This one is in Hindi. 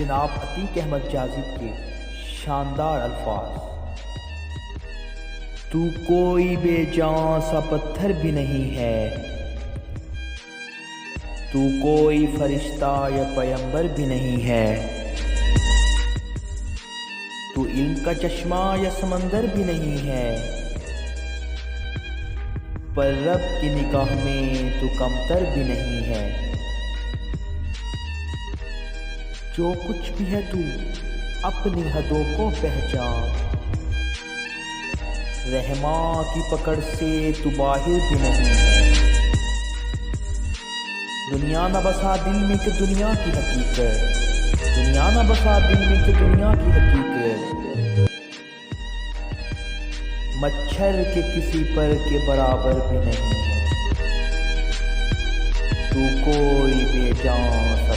जनाब अतीक अहमद जाजिब के शानदार अल्फाज। तू कोई बेजान सा पत्थर भी नहीं है, तू कोई फरिश्ता या पैगंबर भी नहीं है, तू इल्म का चश्मा या समंदर भी नहीं है, पर रब की निगाह में तू कमतर भी नहीं है। जो कुछ भी है तू अपनी हदों को पहचान, रहमा की पकड़ से तू बाहिर भी नहीं है। दुनिया न बसा दिल में कि दुनिया की हकीकत, दुनिया न बसा दिल में कि दुनिया की हकीकत, मच्छर के किसी पर के बराबर भी नहीं है। तू कोई बेजान सा